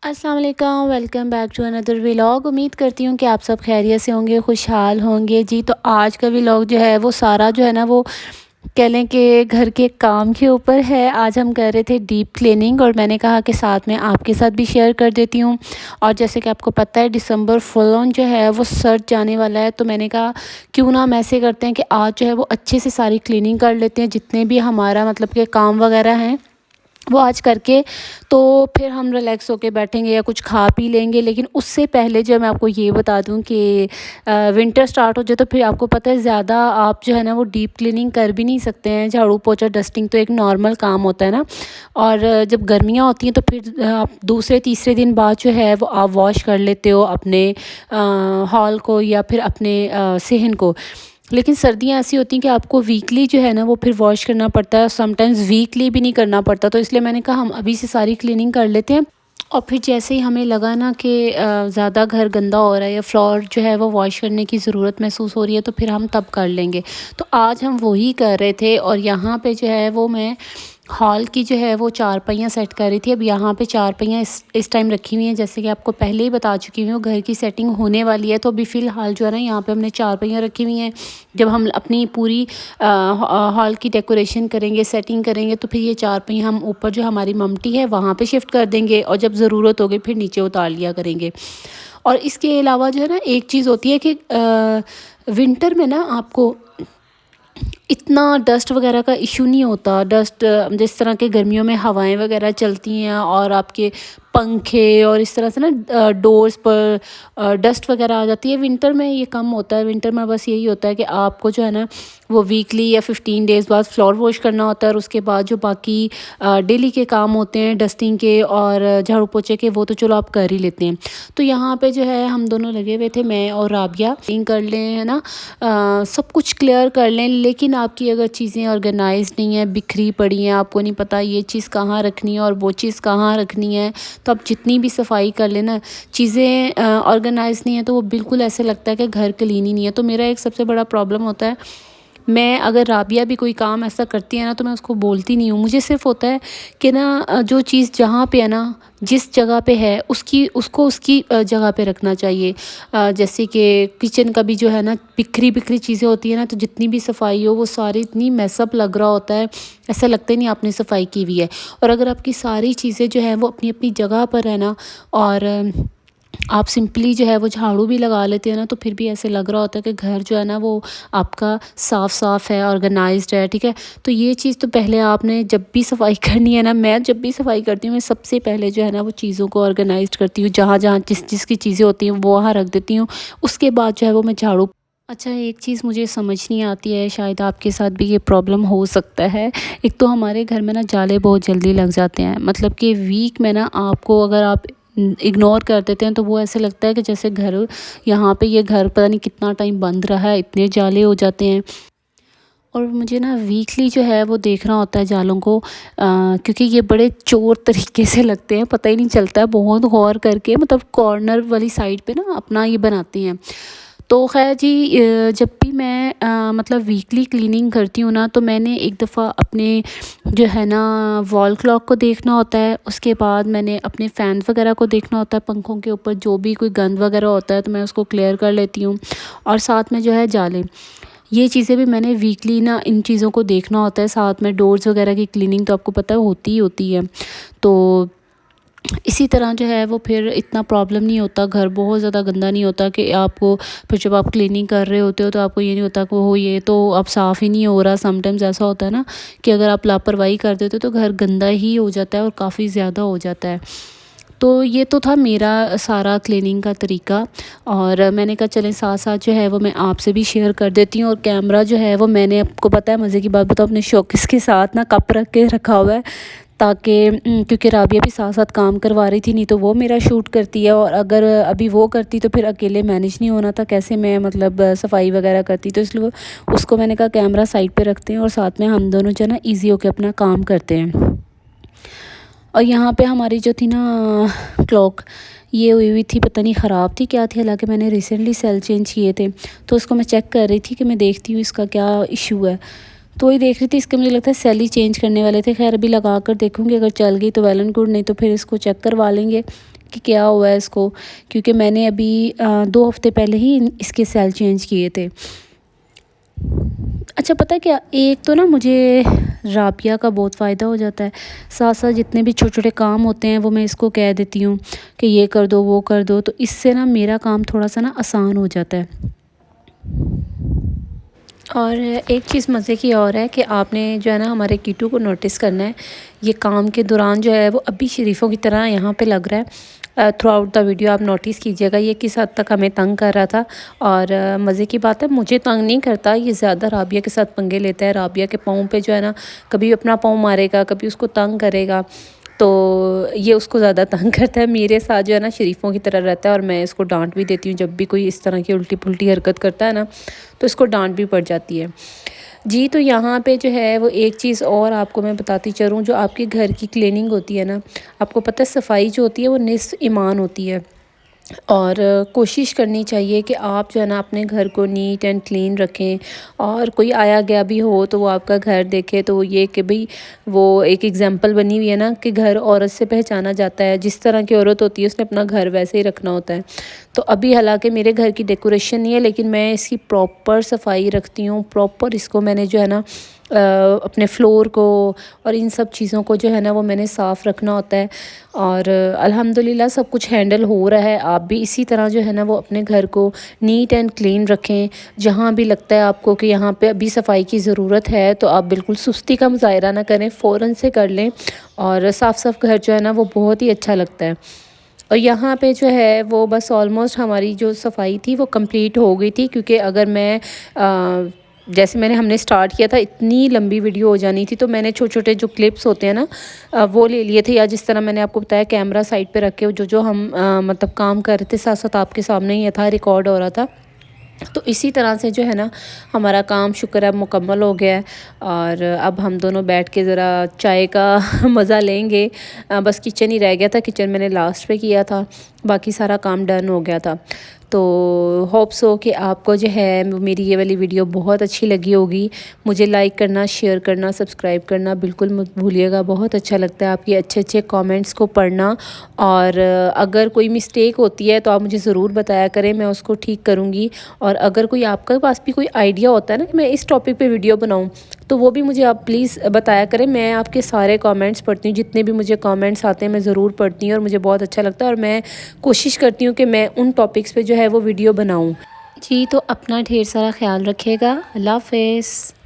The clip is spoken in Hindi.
अस्सलाम वालेकुम, welcome back to another vlog. उम्मीद करती हूँ कि आप सब खैरियत से होंगे, खुशहाल होंगे जी। तो आज का व्लॉग जो है वो सारा जो है ना वो कह लें कि घर के काम के ऊपर है। आज हम कर रहे थे डीप क्लीनिंग और मैंने कहा कि साथ में आपके साथ भी शेयर कर देती हूँ। और जैसे कि आपको पता है दिसंबर फुल ऑन जो है वो सर्द जाने वाला है, तो मैंने कहा क्यों ना हम ऐसे करते हैं कि आज जो है वो अच्छे से सारी क्लीनिंग कर लेते हैं, जितने भी हमारा मतलब के काम वगैरह हैं वो आज करके तो फिर हम रिलैक्स होके बैठेंगे या कुछ खा पी लेंगे। लेकिन उससे पहले जो मैं आपको ये बता दूं कि विंटर स्टार्ट हो जाए तो फिर आपको पता है ज़्यादा आप जो है ना वो डीप क्लीनिंग कर भी नहीं सकते हैं। झाड़ू पोछा डस्टिंग तो एक नॉर्मल काम होता है ना। और जब गर्मियाँ होती हैं तो फिर आप दूसरे तीसरे दिन बाद जो है वो आप वॉश कर लेते हो अपने हॉल को या फिर अपने सहन को। लेकिन सर्दियाँ ऐसी होती हैं कि आपको वीकली जो है ना वो फिर वॉश करना पड़ता है, समटाइम्स वीकली भी नहीं करना पड़ता। तो इसलिए मैंने कहा हम अभी से सारी क्लीनिंग कर लेते हैं और फिर जैसे ही हमें लगा ना कि ज़्यादा घर गंदा हो रहा है या फ्लोर जो है वो वॉश करने की ज़रूरत महसूस हो रही है तो फिर हम तब कर लेंगे। तो आज हम वही कर रहे थे और यहाँ पे जो है वो मैं हॉल की जो है वो चारपाइयाँ सेट कर रही थी। अब यहाँ पे चारपाइयाँ इस टाइम रखी हुई हैं, जैसे कि आपको पहले ही बता चुकी हूँ घर की सेटिंग होने वाली है। तो अभी फ़िलहाल जो है ना यहाँ पे हमने चारपाइयाँ रखी हुई हैं। जब हम अपनी पूरी हॉल की डेकोरेशन करेंगे, सेटिंग करेंगे, तो फिर ये चारपाइयाँ हम ऊपर जो हमारी ममटी है वहाँ पे शिफ्ट कर देंगे और जब ज़रूरत होगी फिर नीचे उतार लिया करेंगे। और इसके अलावा जो है ना एक चीज़ होती है कि विंटर में ना आपको इतना डस्ट वगैरह का इशू नहीं होता। डस्ट जिस तरह के गर्मियों में हवाएं वगैरह चलती हैं और आपके पंखे और इस तरह से ना डोर्स पर डस्ट वगैरह आ जाती है, विंटर में ये कम होता है। विंटर में बस यही होता है कि आपको जो है ना वो वीकली या 15 डेज़ बाद फ्लोर वॉश करना होता है और उसके बाद जो बाकी डेली के काम होते हैं डस्टिंग के और झाड़ू पोछे के वो तो चलो आप कर ही लेते हैं। तो यहाँ पे जो है हम दोनों लगे हुए थे, मैं और राबिया। क्लीन कर लें है ना, सब कुछ क्लियर कर लें। लेकिन आपकी अगर चीज़ें ऑर्गेनाइज नहीं है, बिखरी पड़ी हैं, आपको नहीं पता ये चीज़ कहाँ रखनी है और वो चीज़ कहाँ रखनी है, तो आप जितनी भी सफाई कर लेना, चीज़ें ऑर्गेनाइज नहीं है तो वो बिल्कुल ऐसे लगता है कि घर क्लीन ही नहीं है। तो मेरा एक सबसे बड़ा प्रॉब्लम होता है, मैं अगर राबिया भी कोई काम ऐसा करती है ना तो मैं उसको बोलती नहीं हूँ। मुझे सिर्फ़ होता है कि ना जो चीज़ जहाँ पे है ना, जिस जगह पे है उसको उसकी जगह पे रखना चाहिए। जैसे कि किचन का भी जो है ना बिखरी बिखरी चीज़ें होती है ना, तो जितनी भी सफाई हो वो सारी इतनी मैसअप लग रहा होता है, ऐसा लगता ही नहीं आपने सफाई की हुई है। और अगर आपकी सारी चीज़ें जो है वो अपनी अपनी जगह पर है ना और आप सिंपली जो है वो झाड़ू भी लगा लेते हैं ना, तो फिर भी ऐसे लग रहा होता है कि घर जो है ना वो आपका साफ़ साफ़ है, ऑर्गेनाइज्ड है। ठीक है, तो ये चीज़ तो पहले आपने जब भी सफाई करनी है ना, मैं जब भी सफाई करती हूँ मैं सबसे पहले जो है ना वो चीज़ों को ऑर्गेनाइज्ड करती हूँ। जहाँ जहाँ जिसकी चीज़ें होती हैं वो वहाँ रख देती हूँ। उसके बाद जो है वो मैं झाड़ू। अच्छा, एक चीज़ मुझे समझ नहीं आती है, शायद आपके साथ भी ये प्रॉब्लम हो सकता है। एक तो हमारे घर में ना जाले बहुत जल्दी लग जाते हैं, मतलब कि वीक में ना आपको अगर आप इग्नोर कर देते हैं तो वो ऐसे लगता है कि जैसे घर, यहाँ पे ये घर पता नहीं कितना टाइम बंद रहा है, इतने जाले हो जाते हैं। और मुझे ना वीकली जो है वो देखना होता है जालों को, क्योंकि ये बड़े चोर तरीके से लगते हैं, पता ही नहीं चलता है। बहुत गौर करके मतलब कॉर्नर वाली साइड पे ना अपना ये बनाते हैं। तो ख़ैर जी, जब भी मैं मतलब वीकली क्लीनिंग करती हूँ ना, तो मैंने एक दफ़ा अपने जो है ना वॉल क्लॉक को देखना होता है। उसके बाद मैंने अपने फ़ैन वगैरह को देखना होता है, पंखों के ऊपर जो भी कोई गंद वगैरह होता है तो मैं उसको क्लियर कर लेती हूँ। और साथ में जो है जाले, ये चीज़ें भी मैंने वीकली ना इन चीज़ों को देखना होता है। साथ में डोर्स वगैरह की क्लीनिंग तो आपको पता है होती ही होती है। तो इसी तरह जो है वो फिर इतना प्रॉब्लम नहीं होता, घर बहुत ज़्यादा गंदा नहीं होता कि आपको फिर जब आप क्लीनिंग कर रहे होते हो तो आपको ये नहीं होता कि वो ये तो अब साफ़ ही नहीं हो रहा। समटाइम्स ऐसा होता है ना कि अगर आप लापरवाही कर देते हो तो घर गंदा ही हो जाता है और काफ़ी ज़्यादा हो जाता है। तो ये तो था मेरा सारा क्लीनिंग का तरीका। और मैंने कहा चलें साथ साथ जो है वो मैं आपसे भी शेयर कर देती हूँ। और कैमरा जो है वो मैंने, आपको पता है मज़े की बात बताऊँ, अपने शोकेस के साथ ना कप रख के रखा हुआ है, ताकि क्योंकि राबिया भी साथ साथ काम करवा रही थी, नहीं तो वो मेरा शूट करती है और अगर अभी वो करती तो फिर अकेले मैनेज नहीं होना था, कैसे मैं मतलब सफाई वगैरह करती। तो इसलिए उसको मैंने कहा कैमरा साइड पे रखते हैं और साथ में हम दोनों जो है ना ईजी होकर अपना काम करते हैं। और यहाँ पे हमारी जो थी ना क्लॉक, ये हुई हुई थी, पता नहीं ख़राब थी क्या थी, हालांकि मैंने रिसेंटली सेल चेंज किए थे। तो उसको मैं चेक कर रही थी कि मैं देखती हूँ इसका क्या इशू है। तो वही देख रही थी, इसके मुझे लगता है सेल ही चेंज करने वाले थे। खैर अभी लगा कर देखूँगी, अगर चल गई तो वेल एंड गुड, नहीं तो फिर इसको चेक करवा लेंगे कि क्या हुआ है इसको, क्योंकि मैंने अभी 2 हफ़्ते पहले ही इसके सेल चेंज किए थे। अच्छा पता है क्या, एक तो ना मुझे राबिया का बहुत फ़ायदा हो जाता है, साथ साथ जितने भी छोटे छोटे काम होते हैं वो मैं इसको कह देती हूँ कि ये कर दो वो कर दो, तो इससे ना मेरा काम थोड़ा सा ना आसान हो जाता है। और एक चीज़ मज़े की और है कि आपने जो है ना हमारे कीटू को नोटिस करना है। ये काम के दौरान जो है वो अभी शरीफ़ों की तरह यहाँ पे लग रहा है। थ्रू आउट द वीडियो आप नोटिस कीजिएगा ये किस हद तक हमें तंग कर रहा था। और मज़े की बात है, मुझे तंग नहीं करता, ये ज़्यादा राबिया के साथ पंगे लेता है। राबिया के पाँव पे जो है ना कभी अपना पाँव मारेगा, कभी उसको तंग करेगा, तो ये उसको ज़्यादा तंग करता है। मेरे साथ जो है ना शरीफ़ों की तरह रहता है, और मैं इसको डांट भी देती हूँ जब भी कोई इस तरह की उल्टी पुल्टी हरकत करता है ना, तो इसको डांट भी पड़ जाती है। जी, तो यहाँ पे जो है वो एक चीज़ और आपको मैं बताती चलूँ, जो आपके घर की क्लीनिंग होती है ना, आपको पता है सफाई जो होती है वो निस्फ़ ईमान होती है। और कोशिश करनी चाहिए कि आप जो है ना अपने घर को नीट एंड क्लीन रखें, और कोई आया गया भी हो तो वो आपका घर देखे तो ये कि भाई वो एक एग्जांपल बनी हुई है ना कि घर औरत से पहचाना जाता है। जिस तरह की औरत होती है उसने अपना घर वैसे ही रखना होता है। तो अभी हालांकि मेरे घर की डेकोरेशन नहीं है, लेकिन मैं इसकी प्रॉपर सफाई रखती हूँ। प्रॉपर इसको मैंने जो है ना अपने फ्लोर को और इन सब चीज़ों को जो है ना वो मैंने साफ़ रखना होता है। और अल्हम्दुलिल्लाह सब कुछ हैंडल हो रहा है। आप भी इसी तरह जो है ना वो अपने घर को नीट एंड क्लीन रखें। जहाँ भी लगता है आपको कि यहाँ पे अभी सफाई की ज़रूरत है, तो आप बिल्कुल सुस्ती का मुज़ाहिरा ना करें, फ़ौरन से कर लें। और साफ़ घर जो है ना वो बहुत ही अच्छा लगता है। और यहाँ पे जो है वो बस ऑलमोस्ट हमारी जो सफाई थी वो कंप्लीट हो गई थी, क्योंकि अगर मैं जैसे हमने स्टार्ट किया था इतनी लंबी वीडियो हो जानी थी, तो मैंने छोटे छोटे जो क्लिप्स होते हैं ना वो ले लिए थे, या जिस तरह मैंने आपको बताया कैमरा साइड पे रख के जो जो हम मतलब काम कर रहे थे साथ साथ आपके सामने ही था, रिकॉर्ड हो रहा था। तो इसी तरह से जो है ना हमारा काम शुक्र है मुकम्मल हो गया है। और अब हम दोनों बैठ के ज़रा चाय का मज़ा लेंगे। बस किचन ही रह गया था, किचन मैंने लास्ट पे किया था, बाकी सारा काम डन हो गया था। तो होप सो कि आपको जो है मेरी ये वाली वीडियो बहुत अच्छी लगी होगी। मुझे लाइक करना, शेयर करना, सब्सक्राइब करना बिल्कुल मत भूलिएगा। बहुत अच्छा लगता है आपके अच्छे अच्छे कमेंट्स को पढ़ना। और अगर कोई मिस्टेक होती है तो आप मुझे ज़रूर बताया करें, मैं उसको ठीक करूँगी। और अगर कोई आपके पास भी कोई आइडिया होता है ना कि मैं इस टॉपिक पे वीडियो बनाऊँ, तो वो भी मुझे आप प्लीज़ बताया करें। मैं आपके सारे कमेंट्स पढ़ती हूँ, जितने भी मुझे कमेंट्स आते हैं मैं ज़रूर पढ़ती हूँ, और मुझे बहुत अच्छा लगता है। और मैं कोशिश करती हूँ कि मैं उन टॉपिक्स पे जो है वो वीडियो बनाऊँ। जी, तो अपना ढेर सारा ख्याल रखिएगा। अल्लाह हाफ़िज़।